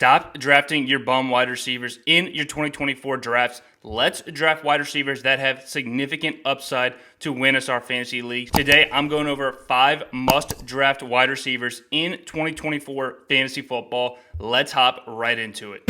Stop drafting your bum wide receivers in your 2024 drafts. Let's draft wide receivers that have significant upside to win us our fantasy leagues. Today, I'm going over 5 must-draft wide receivers in 2024 fantasy football. Let's hop right into it.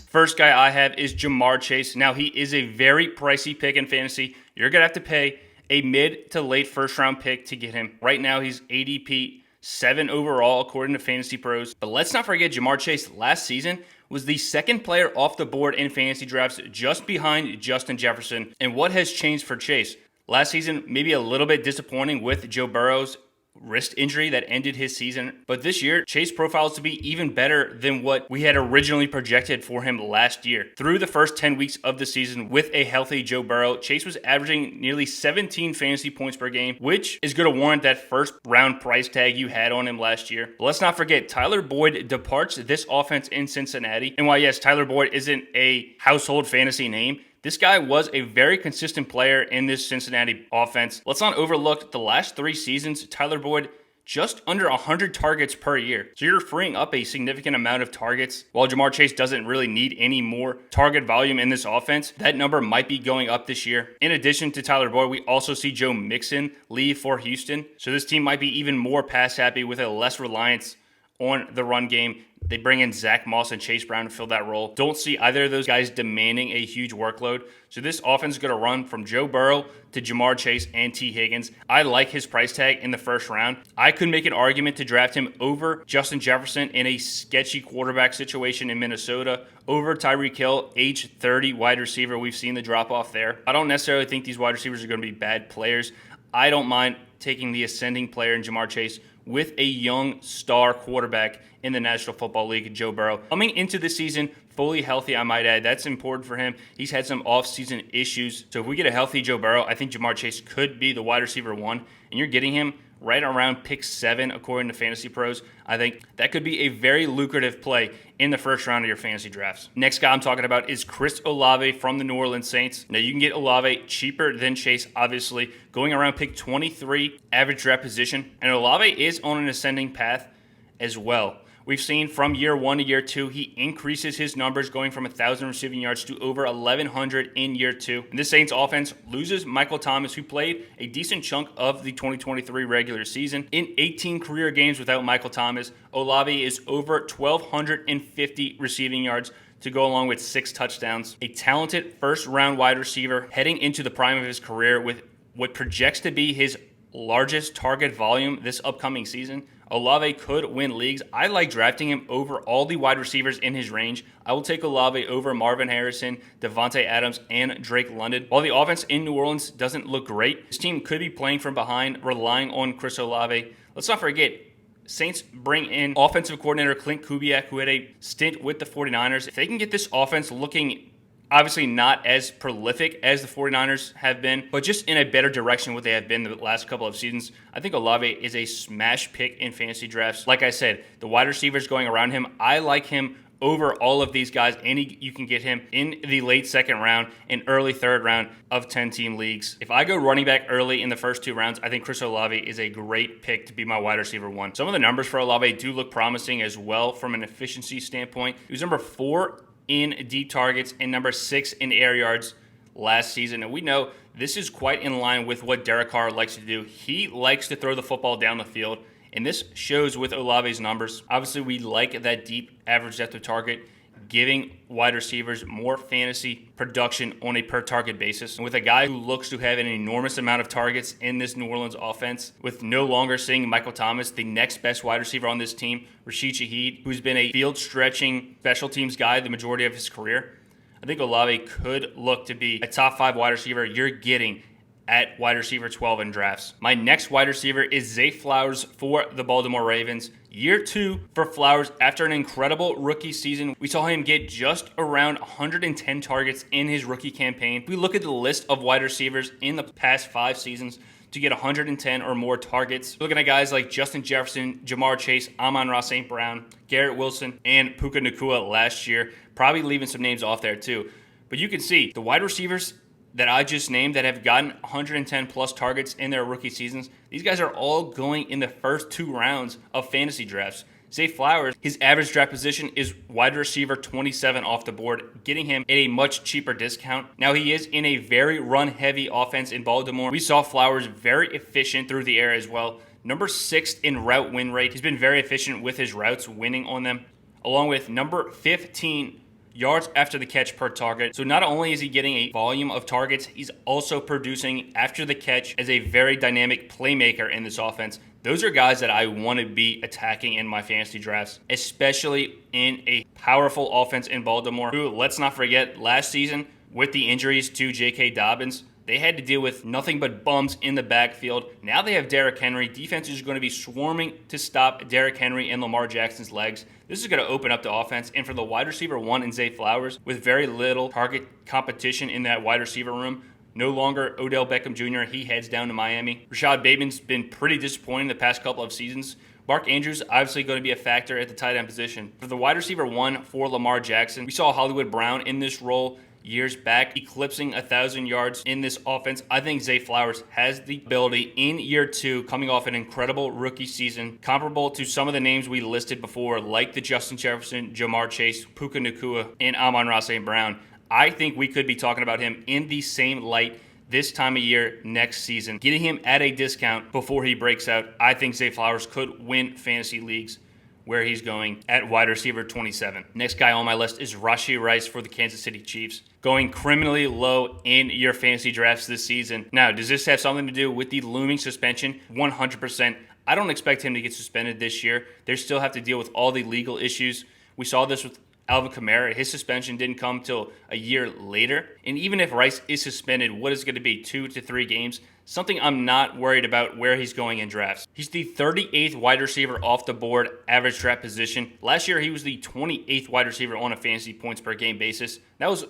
First guy I have is Jamar Chase. Now, he is a very pricey pick in fantasy. You're going to have to pay a mid to late first round pick to get him. Right now, he's ADP 7 overall, according to Fantasy Pros. But let's not forget, Jamar Chase last season was the second player off the board in fantasy drafts, just behind Justin Jefferson. And what has changed for Chase? Last season, maybe a little bit disappointing with Joe Burrow's wrist injury that ended his season. But this year, Chase profiles to be even better than what we had originally projected for him last year. Through the first 10 weeks of the season with a healthy Joe Burrow, Chase was averaging nearly 17 fantasy points per game, which is going to warrant that first round price tag you had on him last year. But let's not forget, Tyler Boyd departs this offense in Cincinnati. And while yes, Tyler Boyd isn't a household fantasy name, this guy was a very consistent player in this Cincinnati offense. Let's not overlook the last 3 seasons, Tyler Boyd just under 100 targets per year. So you're freeing up a significant amount of targets. While Jamar Chase doesn't really need any more target volume in this offense, that number might be going up this year. In addition to Tyler Boyd, we also see Joe Mixon leave for Houston. So this team might be even more pass happy with a less reliance on the run game. They bring in Zach Moss and Chase Brown to fill that role. Don't see either of those guys demanding a huge workload. So this offense is going to run from Joe Burrow to Jamar Chase and T. Higgins. I like his price tag in the first round. I could make an argument to draft him over Justin Jefferson in a sketchy quarterback situation in Minnesota, over Tyreek Hill, age 30 wide receiver. We've seen the drop off there. I don't necessarily think these wide receivers are going to be bad players. I don't mind taking the ascending player in Jamar Chase with a young star quarterback in the National Football League, Joe Burrow. Coming into the season, fully healthy, I might add. That's important for him. He's had some off-season issues. So if we get a healthy Joe Burrow, I think Jamar Chase could be the wide receiver 1. And you're getting him right around pick 7, according to Fantasy Pros. I think that could be a very lucrative play in the first round of your fantasy drafts. Next guy I'm talking about is Chris Olave from the New Orleans Saints. Now, you can get Olave cheaper than Chase, obviously, going around pick 23, average draft position. And Olave is on an ascending path as well. We've seen from year 1 to year 2, he increases his numbers going from 1,000 receiving yards to over 1,100 in year 2. And this Saints offense loses Michael Thomas, who played a decent chunk of the 2023 regular season. In 18 career games without Michael Thomas, Olave is over 1,250 receiving yards to go along with 6 touchdowns. A talented first-round wide receiver heading into the prime of his career with what projects to be his largest target volume this upcoming season. Olave could win leagues. I like drafting him over all the wide receivers in his range. I will take Olave over Marvin Harrison, Devontae Adams, and Drake London. While the offense in New Orleans doesn't look great, this team could be playing from behind, relying on Chris Olave. Let's not forget, Saints bring in offensive coordinator Clint Kubiak, who had a stint with the 49ers. If they can get this offense looking obviously not as prolific as the 49ers have been, but just in a better direction what they have been the last couple of seasons, I think Olave is a smash pick in fantasy drafts. Like I said, the wide receivers going around him, I like him over all of these guys. You can get him in the late second round and early third round of 10-team leagues. If I go running back early in the first 2 rounds, I think Chris Olave is a great pick to be my wide receiver 1. Some of the numbers for Olave do look promising as well from an efficiency standpoint. He was number 4 in deep targets and number 6 in air yards last season. And we know this is quite in line with what Derek Carr likes to do. He likes to throw the football down the field, and this shows with Olave's numbers. Obviously, we like that deep average depth of target, giving wide receivers more fantasy production on a per-target basis. And with a guy who looks to have an enormous amount of targets in this New Orleans offense, with no longer seeing Michael Thomas, the next best wide receiver on this team, Rashid Shaheed, who's been a field-stretching special teams guy the majority of his career, I think Olave could look to be a top 5 wide receiver you're getting at wide receiver 12 in drafts. My next wide receiver is Zay Flowers for the Baltimore Ravens. Year 2 for Flowers after an incredible rookie season. We saw him get just around 110 targets in his rookie campaign. We look at the list of wide receivers in the past 5 seasons to get 110 or more targets. Looking at guys like Justin Jefferson, Jamar Chase, Amon-Ra St. Brown, Garrett Wilson, and Puka Nacua last year. Probably leaving some names off there too. But you can see the wide receivers that I just named that have gotten 110 plus targets in their rookie seasons, these guys are all going in the first 2 rounds of fantasy drafts. Zay Flowers, his average draft position is wide receiver 27 off the board, getting him at a much cheaper discount. Now, he is in a very run-heavy offense in Baltimore. We saw Flowers very efficient through the air as well. Number 6 in route win rate. He's been very efficient with his routes, winning on them, along with number 15 yards after the catch per target. So not only is he getting a volume of targets, he's also producing after the catch as a very dynamic playmaker in this offense. Those are guys that I want to be attacking in my fantasy drafts, especially in a powerful offense in Baltimore, who, let's not forget, last season with the injuries to J.K. Dobbins, they had to deal with nothing but bums in the backfield. Now they have Derrick Henry. Defense is going to be swarming to stop Derrick Henry and Lamar Jackson's legs. This is going to open up the offense. And for the wide receiver 1 in Zay Flowers, with very little target competition in that wide receiver room, no longer Odell Beckham Jr., he heads down to Miami. Rashod Bateman's been pretty disappointing the past couple of seasons. Mark Andrews obviously going to be a factor at the tight end position. For the wide receiver 1 for Lamar Jackson, we saw Hollywood Brown in this role years back, eclipsing 1,000 yards in this offense. I think Zay Flowers has the ability in year 2, coming off an incredible rookie season, comparable to some of the names we listed before, like the Justin Jefferson, Jamar Chase, Puka Nacua, and Amon-Ra St. Brown. I think we could be talking about him in the same light this time of year next season. Getting him at a discount before he breaks out, I think Zay Flowers could win fantasy leagues where he's going at wide receiver 27. Next guy on my list is Rashee Rice for the Kansas City Chiefs, going criminally low in your fantasy drafts this season. Now, does this have something to do with the looming suspension? 100%. I don't expect him to get suspended this year. They still have to deal with all the legal issues. We saw this with Alvin Kamara. His suspension didn't come till a year later. And even if Rice is suspended, what is going to be 2 to 3 games? Something I'm not worried about where he's going in drafts. He's the 38th wide receiver off the board, average draft position. Last year, he was the 28th wide receiver on a fantasy points per game basis. That was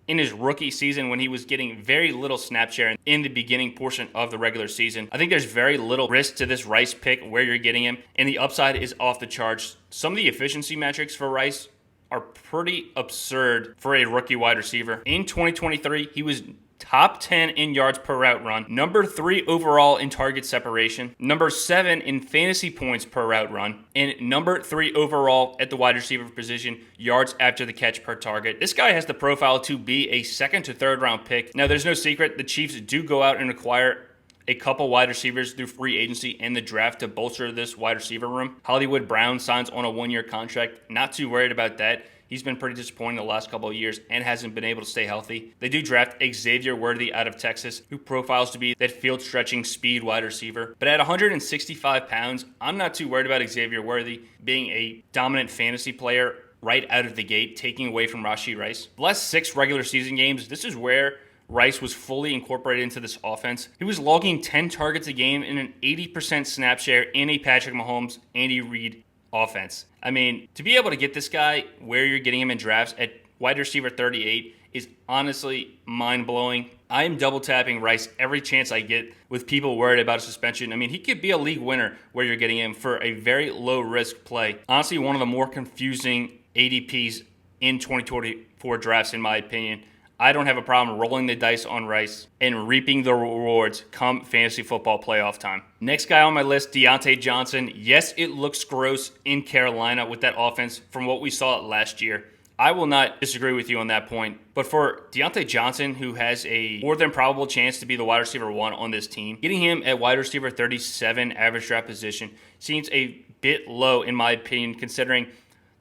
in his rookie season when he was getting very little snap share in the beginning portion of the regular season. I think there's very little risk to this Rice pick where you're getting him, and the upside is off the charts. Some of the efficiency metrics for Rice are pretty absurd for a rookie wide receiver. In 2023, he was top 10 in yards per route run, number 3 overall in target separation, number 7 in fantasy points per route run, and number 3 overall at the wide receiver position, yards after the catch per target. This guy has the profile to be a 2nd to 3rd round pick. Now, there's no secret, the Chiefs do go out and acquire a couple wide receivers through free agency and the draft to bolster this wide receiver room. Hollywood Brown signs on a 1-year contract. Not too worried about that. He's been pretty disappointing the last couple of years and hasn't been able to stay healthy. They do draft Xavier Worthy out of Texas, who profiles to be that field-stretching speed wide receiver. But at 165 pounds, I'm not too worried about Xavier Worthy being a dominant fantasy player right out of the gate, taking away from Rashee Rice. The last 6 regular season games, this is where Rice was fully incorporated into this offense. He was logging 10 targets a game in an 80% snap share in a Patrick Mahomes, Andy Reid offense. I mean, to be able to get this guy where you're getting him in drafts at wide receiver 38 is honestly mind-blowing. I am double tapping Rice every chance I get with people worried about a suspension. I mean, he could be a league winner where you're getting him for a very low-risk play. Honestly, one of the more confusing ADPs in 2024 drafts, in my opinion. I don't have a problem rolling the dice on Rice and reaping the rewards come fantasy football playoff time. Next guy on my list, Deontay Johnson. Yes, it looks gross in Carolina with that offense from what we saw last year. I will not disagree with you on that point. But for Deontay Johnson, who has a more than probable chance to be the wide receiver 1 on this team, getting him at wide receiver 37 average draft position seems a bit low in my opinion, considering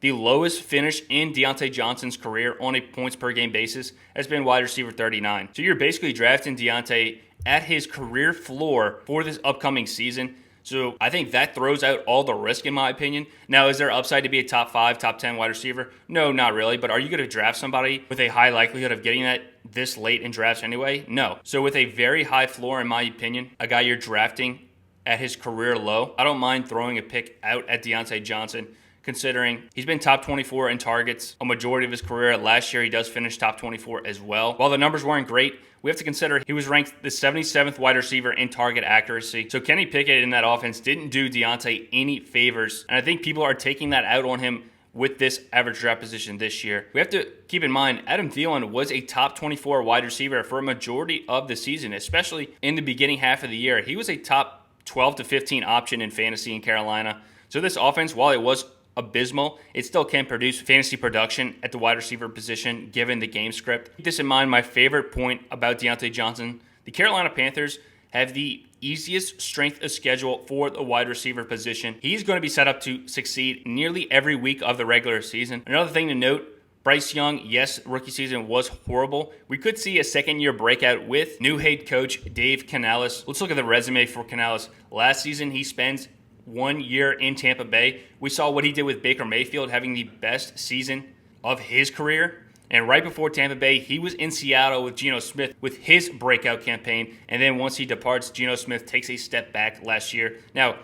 the lowest finish in Diontae Johnson's career on a points per game basis has been wide receiver 39. So you're basically drafting Diontae at his career floor for this upcoming season. So I think that throws out all the risk in my opinion. Now, is there upside to be a top 5, top 10 wide receiver? No, not really. But are you going to draft somebody with a high likelihood of getting that this late in drafts anyway? No. So with a very high floor, in my opinion, a guy you're drafting at his career low, I don't mind throwing a pick out at Deontay Johnson, considering he's been top 24 in targets a majority of his career. Last year, he does finish top 24 as well. While the numbers weren't great, we have to consider he was ranked the 77th wide receiver in target accuracy. So Kenny Pickett in that offense didn't do Deontay any favors. And I think people are taking that out on him with this average draft position this year. We have to keep in mind, Adam Thielen was a top 24 wide receiver for a majority of the season, especially in the beginning half of the year. He was a top 12 to 15 option in fantasy in Carolina. So this offense, while it was abysmal, it still can produce fantasy production at the wide receiver position given the game script. Keep this in mind, my favorite point about Deontay Johnson, the Carolina Panthers have the easiest strength of schedule for the wide receiver position. He's going to be set up to succeed nearly every week of the regular season. Another thing to note, Bryce Young, yes, rookie season was horrible. We could see a second-year breakout with new head coach Dave Canales. Let's look at the resume for Canales. Last season, he spends 1 year in Tampa Bay. We saw what he did with Baker Mayfield, having the best season of his career. And right before Tampa Bay, he was in Seattle with Geno Smith with his breakout campaign. And then once he departs, Geno Smith takes a step back last year. Now,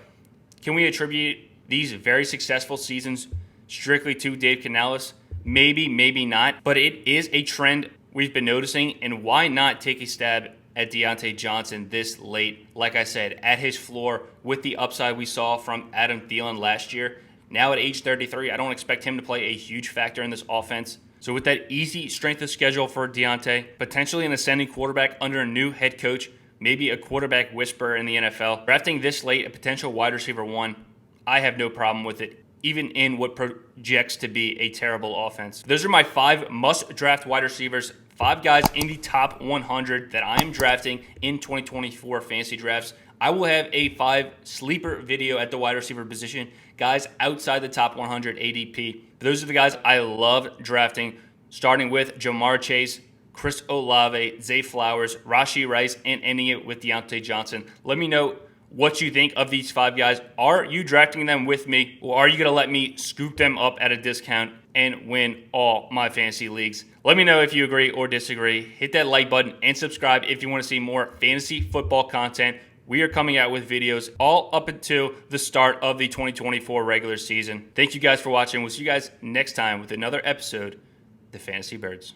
can we attribute these very successful seasons strictly to Dave Canales? Maybe, maybe not. But it is a trend we've been noticing. And why not take a stab at Deontay Johnson this late? Like I said, at his floor with the upside we saw from Adam Thielen last year. Now at age 33, I don't expect him to play a huge factor in this offense. So with that easy strength of schedule for Deontay, potentially an ascending quarterback under a new head coach, maybe a quarterback whisperer in the NFL, drafting this late a potential wide receiver 1, I have no problem with it, even in what projects to be a terrible offense. Those are my 5 must-draft wide receivers, 5 guys in the top 100 that I am drafting in 2024 fantasy drafts. I will have a 5 sleeper video at the wide receiver position, guys outside the top 100 ADP. Those are the guys I love drafting, starting with Jamar Chase, Chris Olave, Zay Flowers, Rashee Rice, and ending it with Diontae Johnson. Let me know what you think of these 5 guys. Are you drafting them with me, or are you going to let me scoop them up at a discount and win all my fantasy leagues? Let me know if you agree or disagree. Hit that like button and subscribe if you want to see more fantasy football content. We are coming out with videos all up until the start of the 2024 regular season. Thank you guys for watching. We'll see you guys next time with another episode of The Fantasy Birds.